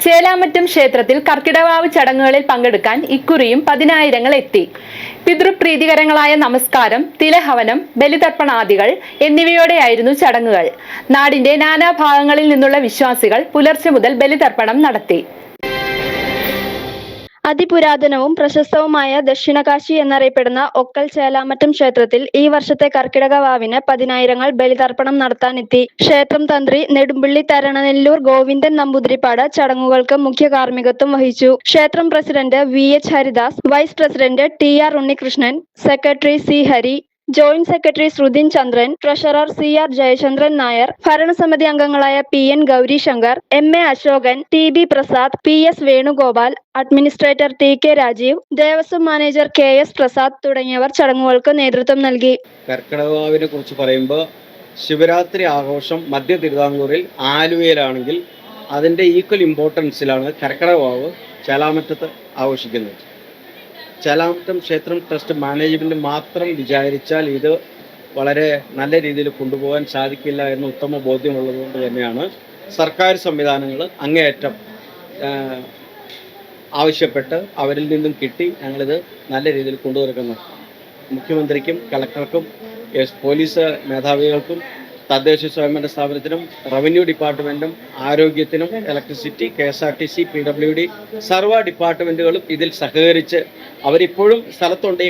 ചേലാമറ്റം ക്ഷേത്രത്തിൽ കർക്കിടകവാവ് ചടങ്ങുകളിൽ പങ്കെടുക്കാൻ ഇക്കുറിയും പതിനായിരങ്ങൾ എത്തി. പിതൃപ്രീതികരങ്ങളായ നമസ്കാരം, തിലഹവനം, ബലിതർപ്പണാദികൾ എന്നിവയോടെയായിരുന്നു ചടങ്ങുകൾ. നാടിന്റെ നാനാഭാഗങ്ങളിൽ നിന്നുള്ള വിശ്വാസികൾ പുലർച്ചെ മുതൽ ബലിതർപ്പണം നടത്തി. അതിപുരാതനവും പ്രശസ്തവുമായ ദക്ഷിണകാശി എന്നറിയപ്പെടുന്ന ഒക്കൽ ചേലാമറ്റം ക്ഷേത്രത്തിൽ ഈ വർഷത്തെ കർക്കിടക വാവിന് പതിനായിരങ്ങൾ ബലിതർപ്പണം നടത്താനെത്തി. ക്ഷേത്രം തന്ത്രി നെടുമ്പള്ളി തരണനെല്ലൂർ ഗോവിന്ദൻ നമ്പൂതിരിപ്പാട് ചടങ്ങുകൾക്ക് മുഖ്യ കാർമ്മികത്വം വഹിച്ചു. ക്ഷേത്രം president VH Haridas, vice president TR Unnikrishnan, secretary C Hari, joint secretary Shruthin Chandran, treasurer CR Jayachandran Nair, ഭരണസമിതി അംഗങ്ങളായ PN Gaurishankar, MA Ashokan, TB Prasad, PS Venugopal, administrator TK Rajeev, Devaswom manager KS Prasad തുടങ്ങിയവർ ചടങ്ങുകൾക്ക് നേതൃത്വം നൽകി. കർക്കിടകവാവിനെ കുറിച്ച് പറയുമ്പോൾ ശിവരാത്രി ആഘോഷം മധ്യ തിരുവിതാംകൂറിൽ ആലുവയിലാണെങ്കിൽ അതിൻ്റെ ഈക്വൽ ഇമ്പോർട്ടൻസിലാണ് കർക്കിടകവാവ് ചേലാമറ്റത്ത് ആഘോഷിക്കുന്നത്. ചേലാമറ്റം ക്ഷേത്രം ട്രസ്റ്റ് മാനേജ്മെൻറ്റ് മാത്രം വിചാരിച്ചാൽ ഇത് വളരെ നല്ല രീതിയിൽ കൊണ്ടുപോകാൻ സാധിക്കില്ല എന്ന ഉത്തമ ബോധ്യമുള്ളതുകൊണ്ട് തന്നെയാണ് സർക്കാർ സംവിധാനങ്ങൾ അങ്ങേയറ്റം ആവശ്യപ്പെട്ട് അവരിൽ നിന്നും കിട്ടി ഞങ്ങളിത് നല്ല രീതിയിൽ കൊണ്ടുവരുന്നത്. മുഖ്യമന്ത്രിക്കും കളക്ടർക്കും പോലീസ് മേധാവികൾക്കും തദ്ദേശ സ്വയംഭരണ സ്ഥാപനത്തിനും റവന്യൂ ഡിപ്പാർട്ട്മെൻറ്റും ആരോഗ്യത്തിനും ഇലക്ട്രിസിറ്റി KSRTC PWD സർവ്വ ഡിപ്പാർട്ട്മെൻറ്റുകളും ഇതിൽ സഹകരിച്ച് അവരിപ്പോഴും സ്ഥലത്തുണ്ട്.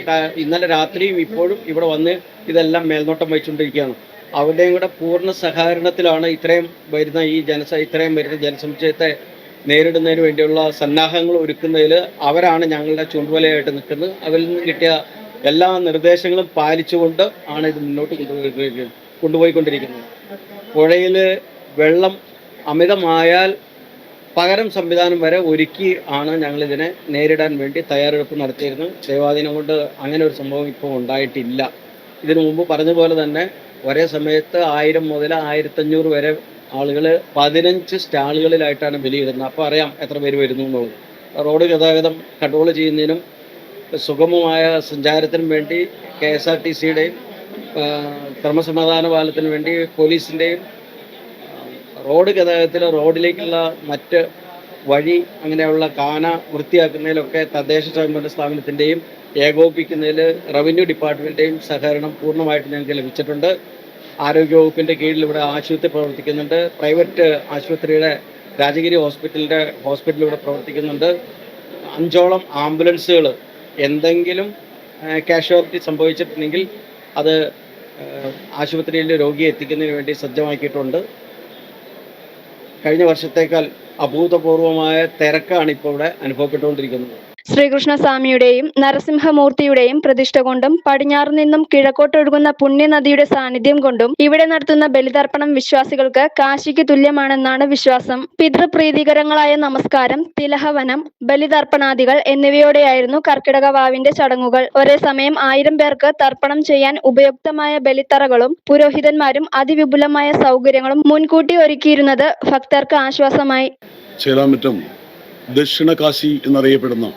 ഇന്നലെ രാത്രിയും ഇപ്പോഴും ഇവിടെ വന്ന് ഇതെല്ലാം മേൽനോട്ടം വഹിച്ചുകൊണ്ടിരിക്കുകയാണ്. അവരുടെയും കൂടെ പൂർണ്ണ സഹകരണത്തിലാണ് ഇത്രയും വരുന്ന ജനസമുച്ചയത്തെ നേരിടുന്നതിന് വേണ്ടിയുള്ള സന്നാഹങ്ങൾ ഒരുക്കുന്നതിൽ അവരാണ് ഞങ്ങളുടെ ചുണ്ടുവലയായിട്ട് നിൽക്കുന്നത്. അവരിൽ നിന്ന് കിട്ടിയ എല്ലാ നിർദ്ദേശങ്ങളും പാലിച്ചുകൊണ്ട് ആണ് ഇത് മുന്നോട്ട് കൊണ്ടുപോയിക്കൊണ്ടിരിക്കുന്നത്. പുഴയിൽ വെള്ളം അമിതമായാൽ പകരം സംവിധാനം വരെ ഒരുക്കി ആണ് ഞങ്ങളിതിനെ നേരിടാൻ വേണ്ടി തയ്യാറെടുപ്പ് നടത്തിയിരുന്നത്. ദൈവാധീനം കൊണ്ട് അങ്ങനെ ഒരു സംഭവം ഇപ്പോൾ ഉണ്ടായിട്ടില്ല. ഇതിനു മുമ്പ് പറഞ്ഞ പോലെ തന്നെ ഒരേ സമയത്ത് 1000 മുതൽ 1500 വരെ ആളുകൾ 15 സ്റ്റാളുകളിലായിട്ടാണ് ബലിയിടുന്നത്. അപ്പോൾ അറിയാം എത്ര പേര് വരുന്നു എന്നുള്ളത്. റോഡ് ഗതാഗതം കൺട്രോൾ ചെയ്യുന്നതിനും സുഗമമായ സഞ്ചാരത്തിനും വേണ്ടി KSRTCയുടെയും ക്രമസമാധാന പാലത്തിന് വേണ്ടി പോലീസിൻ്റെയും റോഡ് ഗതാഗതത്തിൽ റോഡിലേക്കുള്ള മറ്റ് വഴി അങ്ങനെയുള്ള കാന വൃത്തിയാക്കുന്നതിലൊക്കെ തദ്ദേശ സ്വയംഭരണ സ്ഥാപനത്തിൻ്റെയും ഏകോപിപ്പിക്കുന്നതിൽ റവന്യൂ ഡിപ്പാർട്ട്മെൻറ്റിൻ്റെയും സഹകരണം പൂർണ്ണമായിട്ട് ഞങ്ങൾക്ക് ലഭിച്ചിട്ടുണ്ട്. ആരോഗ്യവകുപ്പിൻ്റെ കീഴിൽ ഇവിടെ ആശുപത്രി പ്രവർത്തിക്കുന്നുണ്ട്. പ്രൈവറ്റ് ആശുപത്രിയുടെ രാജഗിരി ഹോസ്പിറ്റൽ ഇവിടെ പ്രവർത്തിക്കുന്നുണ്ട്. 5ഓളം ആംബുലൻസുകൾ എന്തെങ്കിലും കാഷ്വാലിറ്റി സംഭവിച്ചിട്ടുണ്ടെങ്കിൽ അത് ആശുപത്രിയിൽ രോഗിയെ എത്തിക്കുന്നതിന് വേണ്ടി സജ്ജമാക്കിയിട്ടുണ്ട്. കഴിഞ്ഞ വർഷത്തേക്കാൾ അഭൂതപൂർവമായ തിരക്കാണ് ഇപ്പോൾ ഇവിടെ അനുഭവപ്പെട്ടുകൊണ്ടിരിക്കുന്നത്. ശ്രീകൃഷ്ണസ്വാമിയുടെയും നരസിംഹമൂർത്തിയുടെയും പ്രതിഷ്ഠ കൊണ്ടും പടിഞ്ഞാറു നിന്നും കിഴക്കോട്ടൊഴുകുന്ന പുണ്യനദിയുടെ സാന്നിധ്യം കൊണ്ടും ഇവിടെ നടത്തുന്ന ബലിതർപ്പണം വിശ്വാസികൾക്ക് കാശിക്ക് തുല്യമാണെന്നാണ് വിശ്വാസം. പിതൃപ്രീതികരങ്ങളായ നമസ്കാരം, തിലഹവനം, ബലിതർപ്പണാദികൾ എന്നിവയോടെയായിരുന്നു കർക്കിടക വാവിന്റെ ചടങ്ങുകൾ. ഒരേ സമയം 1000 പേർക്ക് തർപ്പണം ചെയ്യാൻ ഉപയുക്തമായ ബലിത്തറകളും പുരോഹിതന്മാരും അതിവിപുലമായ സൗകര്യങ്ങളും മുൻകൂട്ടി ഒരുക്കിയിരുന്നത് ഭക്തർക്ക് ആശ്വാസമായി. ചേലാമറ്റം ദക്ഷിണകാശി എന്നറിയപ്പെടുന്ന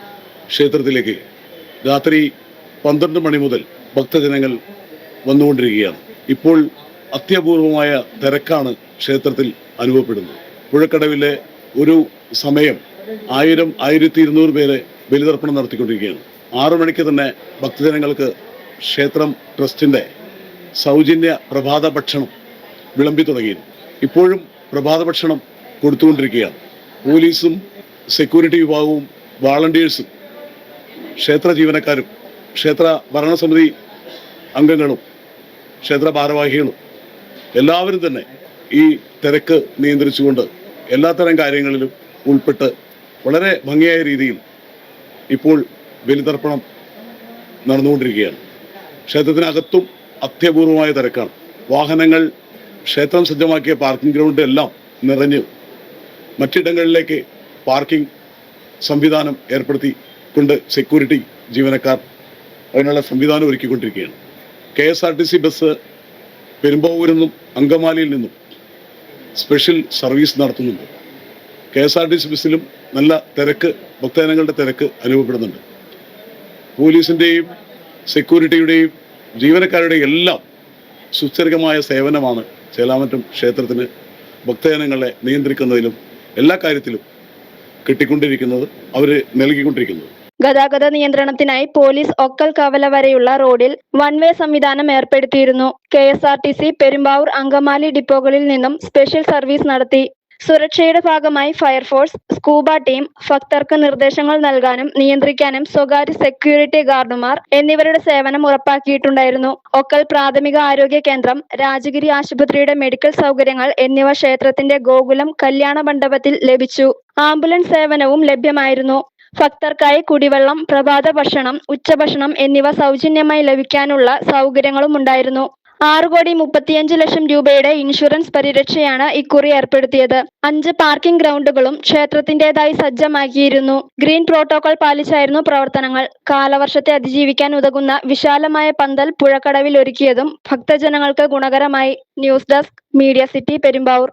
ക്ഷേത്രത്തിലേക്ക് രാത്രി 12 മണി മുതൽ ഭക്തജനങ്ങൾ വന്നുകൊണ്ടിരിക്കുകയാണ്. ഇപ്പോൾ അത്യപൂർവമായ തിരക്കാണ് ക്ഷേത്രത്തിൽ അനുഭവപ്പെടുന്നത്. പുഴക്കടവിലെ ഒരു സമയം 1000-1200 പേരെ ബലിതർപ്പണം നടത്തിക്കൊണ്ടിരിക്കുകയാണ്. 6 മണിക്ക് തന്നെ ഭക്തജനങ്ങൾക്ക് ക്ഷേത്രം ട്രസ്റ്റിൻ്റെ സൗജന്യ പ്രഭാത ഭക്ഷണം വിളമ്പി തുടങ്ങിയിരുന്നു. ഇപ്പോഴും പ്രഭാത ഭക്ഷണം കൊടുത്തുകൊണ്ടിരിക്കുകയാണ്. പോലീസും സെക്യൂരിറ്റി വിഭാഗവും വാളണ്ടിയേഴ്സും ക്ഷേത്ര ജീവനക്കാരും ക്ഷേത്ര ഭരണസമിതി അംഗങ്ങളും ക്ഷേത്ര ഭാരവാഹികളും എല്ലാവരും തന്നെ ഈ തിരക്ക് നിയന്ത്രിച്ചുകൊണ്ട് എല്ലാത്തരം കാര്യങ്ങളിലും ഉൾപ്പെട്ട് വളരെ ഭംഗിയായ രീതിയിൽ ഇപ്പോൾ ബലിതർപ്പണം നടന്നുകൊണ്ടിരിക്കുകയാണ്. ക്ഷേത്രത്തിനകത്തും അത്യപൂർവമായ തിരക്കാണ്. വാഹനങ്ങൾ ക്ഷേത്രം സജ്ജമാക്കിയ പാർക്കിംഗ് ഗ്രൗണ്ട് എല്ലാം നിറഞ്ഞ് മറ്റിടങ്ങളിലേക്ക് പാർക്കിംഗ് സംവിധാനം ഏർപ്പെടുത്തിക്കൊണ്ട് സെക്യൂരിറ്റി ജീവനക്കാർ അതിനുള്ള സംവിധാനം ഒരുക്കിക്കൊണ്ടിരിക്കുകയാണ്. KSRTC ബസ് പെരുമ്പാവൂരിൽ നിന്നും അങ്കമാലിയിൽ നിന്നും സ്പെഷ്യൽ സർവീസ് നടത്തുന്നുണ്ട്. KSRTC ബസ്സിലും നല്ല തിരക്ക്, ഭക്തജനങ്ങളുടെ തിരക്ക് അനുഭവപ്പെടുന്നുണ്ട്. പോലീസിൻ്റെയും സെക്യൂരിറ്റിയുടെയും ജീവനക്കാരുടെയും എല്ലാം സുസ്ഥിരമായ സേവനമാണ് ചേലാമറ്റം ക്ഷേത്രത്തിന് ഭക്തജനങ്ങളെ നിയന്ത്രിക്കുന്നതിലും എല്ലാ കാര്യത്തിലും കിട്ടിക്കൊണ്ടിരിക്കുന്നത്, അവർ നൽകിക്കൊണ്ടിരിക്കുന്നത്. ഗതാഗത നിയന്ത്രണത്തിനായി പോലീസ് ഒക്കൽ കവല വരെയുള്ള റോഡിൽ വൺ വേ സംവിധാനം ഏർപ്പെടുത്തിയിരുന്നു. KSRTC പെരുമ്പാവൂർ അങ്കമാലി ഡിപ്പോകളിൽ നിന്നും സ്പെഷ്യൽ സർവീസ് നടത്തി. സുരക്ഷയുടെ ഭാഗമായി ഫയർഫോഴ്സ്, സ്കൂബ ടീം, ഭക്തർക്ക് നിർദ്ദേശങ്ങൾ നൽകാനും നിയന്ത്രിക്കാനും സ്വകാര്യ സെക്യൂരിറ്റി ഗാർഡുമാർ എന്നിവരുടെ സേവനം ഉറപ്പാക്കിയിട്ടുണ്ടായിരുന്നു. ഒക്കൽ പ്രാഥമിക ആരോഗ്യ കേന്ദ്രം, രാജഗിരി ആശുപത്രിയുടെ മെഡിക്കൽ സൗകര്യങ്ങൾ എന്നിവ ക്ഷേത്രത്തിന്റെ ഗോകുലം കല്യാണ മണ്ഡപത്തിൽ ലഭിച്ചു. ആംബുലൻസ് സേവനവും ലഭ്യമായിരുന്നു. ഭക്തർക്കായി കുടിവെള്ളം, പ്രഭാത ഭക്ഷണം, ഉച്ചഭക്ഷണം എന്നിവ സൗജന്യമായി ലഭിക്കാനുള്ള സൗകര്യങ്ങളും ഉണ്ടായിരുന്നു. 6,35,00,000 രൂപയുടെ ഇൻഷുറൻസ് പരിരക്ഷയാണ് ഇക്കുറി ഏർപ്പെടുത്തിയത്. 5 പാർക്കിംഗ് ഗ്രൗണ്ടുകളും ക്ഷേത്രത്തിന്റേതായി സജ്ജമാക്കിയിരുന്നു. ഗ്രീൻ പ്രോട്ടോകോൾ പാലിച്ചായിരുന്നു പ്രവർത്തനങ്ങൾ. കാലവർഷത്തെ അതിജീവിക്കാൻ ഉതകുന്ന വിശാലമായ പന്തൽ പുഴക്കടവിൽ ഒരുക്കിയതും ഭക്തജനങ്ങൾക്ക് ഗുണകരമായി. News desk, media city, Perumbavoor.